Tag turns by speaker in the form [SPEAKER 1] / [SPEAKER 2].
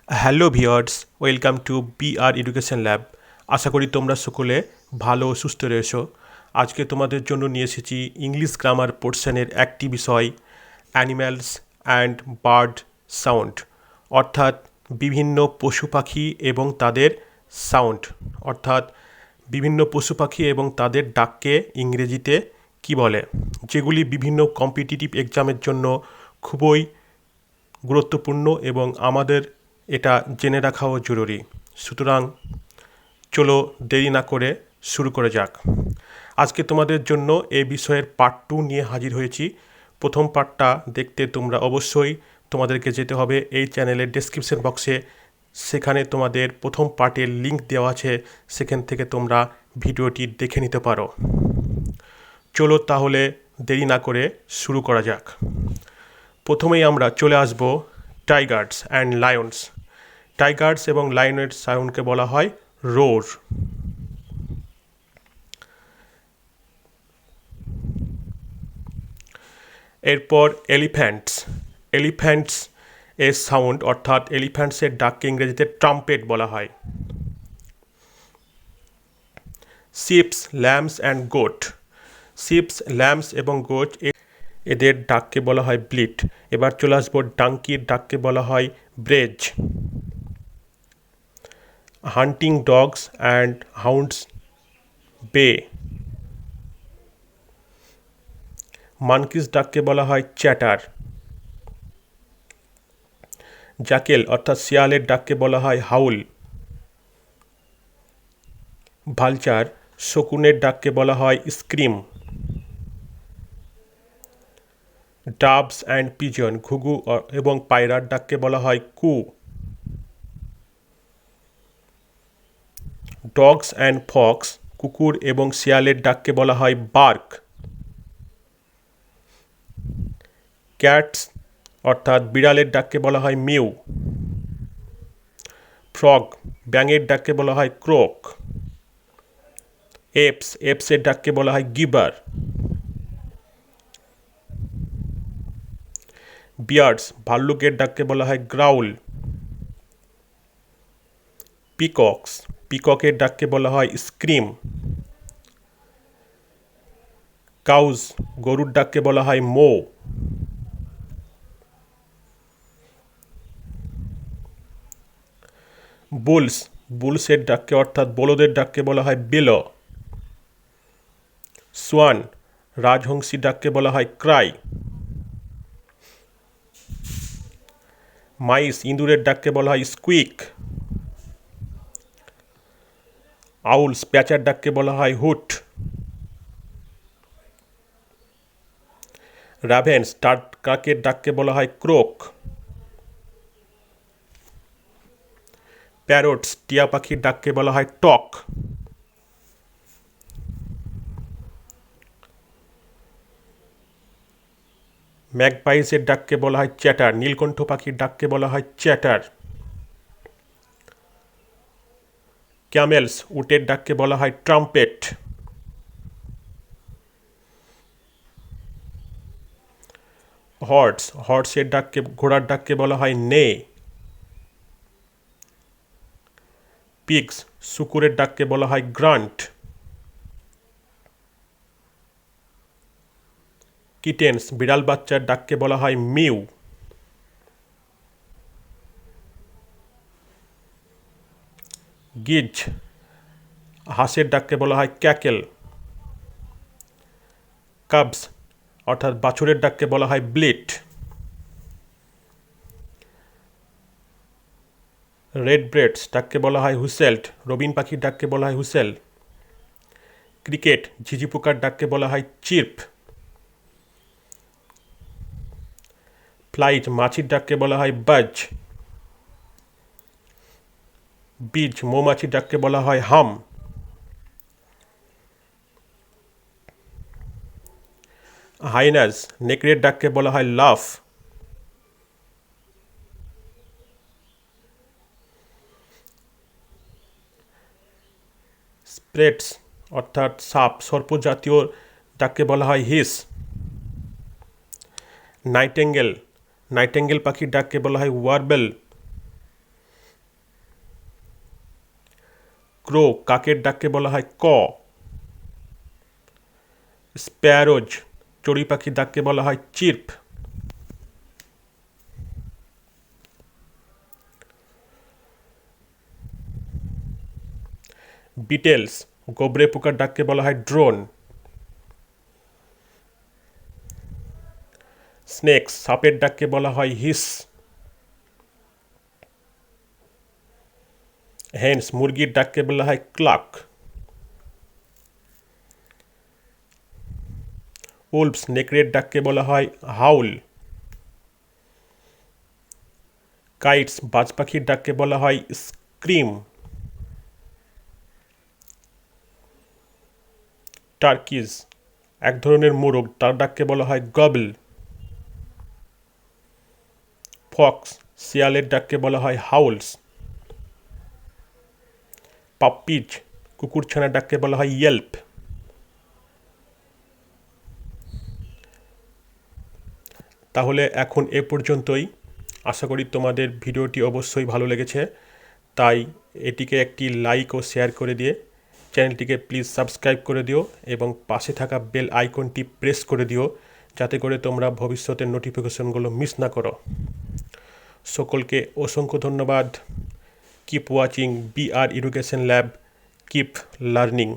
[SPEAKER 1] Hello viewers, welcome to BR education lab. আশা করি তোমরা সকলে ভালো ও সুস্থ রয়েছো। আজকে তোমাদের জন্য নিয়ে এসেছি ইংলিশ গ্রামার পোর্শনের একটি বিষয়, অ্যানিম্যালস অ্যান্ড বার্ড সাউন্ড, অর্থাৎ বিভিন্ন পশু পাখি এবং তাদের সাউন্ড, অর্থাৎ বিভিন্ন পশু পাখি এবং তাদের ডাককে ইংরেজিতে কী বলে, যেগুলি বিভিন্ন কম্পিটিটিভ এক্সামের জন্য খুবই গুরুত্বপূর্ণ এবং আমাদের এটা জেনে রাখাও জরুরি। সুতরাং চলো দেরি না করে শুরু করে যাক। আজকে তোমাদের জন্য এই বিষয়ের পার্ট 2 নিয়ে হাজির হয়েছি। প্রথম পার্টটা দেখতে তোমরা অবশ্যই তোমাদেরকে যেতে হবে এই চ্যানেলের ডেসক্রিপশন বক্সে। সেখানে তোমাদের প্রথম পার্টের লিঙ্ক দেওয়া আছে, সেখান থেকে তোমরা ভিডিওটি দেখে নিতে পারো। চলো তাহলে দেরি না করে শুরু করা যাক। প্রথমেই আমরা চলে আসব টাইগার্স অ্যান্ড লায়ন্স। টাইগার্স এবং লায়নের সাউন্ডকে বলা হয় রোর। এরপর এলিফ্যান্টস এর সাউন্ড, অর্থাৎ এলিফ্যান্টসের ডাককে ইংরেজিতে ট্রাম্পেট বলা হয়। Sheeps, lambs and goat. Sheeps, lambs এবং গোট এদের ডাককে বলা হয় ব্লিট। এবার চলে আসবো ডাঙ্কির ডাককে বলা হয় ব্রেজ। হান্টিং ডগস অ্যান্ড হাউন্ডস বে। মানকিস ডাককে বলা হয় চ্যাটার। জ্যাকেল অর্থাৎ শিয়ালের ডাককে বলা হয় হাউল। ভালচার, শকুনের ডাককে বলা হয় স্ক্রিম। ডাভস অ্যান্ড পিজন, ঘুঘু এবং পায়রার ডাককে বলা হয় কু। ডগস অ্যান্ড ফক্স, কুকুর এবং শিয়ালের ডাককে বলা হয় বার্ক। ক্যাটস অর্থাৎ বিড়ালের ডাককে বলা হয় মিউ। ফ্রগ, ব্যাঙের ডাককে বলা হয় ক্রোক। এপসের ডাককে বলা হয় গিবার। বিয়ার্ডস, ভাল্লুকের ডাককে বলা হয় গ্রাউল। পিককের ডাককে বলা হয় স্ক্রিম। কাউজ, গরুর ডাককে বলা হয় মো। বুলসের ডাককে অর্থাৎ বলদের ডাককে বলা হয় বেলো। সোয়ান, রাজহংসী ডাককে বলা হয় ক্রাই। মাইস, ইঁদুরের ডাককে বলা হয় স্কুইক। আউলস, প্যাঁচার ডাককে বলা হয় হুট। রাভেন্স, কাকের ডাককে বলা হয় ক্রোক। প্যারটস, টিয়া পাখির ডাককে বলা হয় টক। ম্যাগপাইসের ডাককে বলা হয় চ্যাটার। নীলকণ্ঠ পাখির ডাককে বলা হয় চ্যাটার। ক্যামেলস, উটের ডাককে বলা হয় ট্রাম্পেট। হর্সের ডাককে, ঘোড়ার ডাককে বলা হয় নে। পিগস, শূকরের ডাককে বলা হয় গ্রান্ট। কিটেন্স, বিড়াল বাচ্চার ডাককে বলা হয় মিউ। গিজ, হাঁসের ডাককে বলা হয় ক্যাকেল। কাবস অর্থাৎ বাছুরের ডাককে বলা হয় ব্লিট। রেডব্রেডস ডাককে বলা হয় হুসেল্ট। রবিন পাখির ডাককে বলা হয় হুসেল। ক্রিকেট, ঝিঝি পোকার ডাককে বলা হয় চির্প। ফ্লাইট, মাছির ডাককে বলা হয় বাজ। বীজ, মৌমাছির ডাককে বলা হয় হাম। হাইনাস, নেকড়ের ডাককে বলা হয় লাফ। স্প্রেটস অর্থাৎ সাপ, সর্প জাতীয় ডাককে বলা হয় হিস। নাইটেঙ্গেল পাখির ডাককে বলা হয় ওয়ারবেল। ক্রো কাকের ডাককে বলা হয় ক। স্প্যারোজ চড়ুই পাখির ডাককে বলা হয় চির্প। বিটেলস গোবরে পোকার ডাককে বলা হয় ড্রোন। স্নেকস সাপের ডাককে বলা হয় হিস। হেন্স মুরগির ডাককে বলা হয় ক্লাক। উলফস নেকড়ের ডাককে বলা হয় হাউল। কাইটস বাজ পাখির ডাককে বলা হয় স্ক্রিম। টার্কিজ এক ধরনের মোরগ, তার ডাককে বলা হয় গবল। ফক্স শিয়ালের ডাককে বলা হয় হাউলস। পাপ্পিজ কুকুরছানার ডাককে বলা হয় ইয়েল্প। তাহলে এখন এ পর্যন্তই। আশা করি তোমাদের ভিডিওটি অবশ্যই ভালো লেগেছে, তাই এটিকে একটি লাইক ও শেয়ার করে দিয়ে চ্যানেলটিকে প্লিজ সাবস্ক্রাইব করে দিও এবং পাশে থাকা বেল আইকনটি প্রেস করে দিও, যাতে করে তোমরা ভবিষ্যতের নোটিফিকেশনগুলো মিস না করো। সকলকে অসংখ্য ধন্যবাদ। Keep watching BR education lab, keep learning.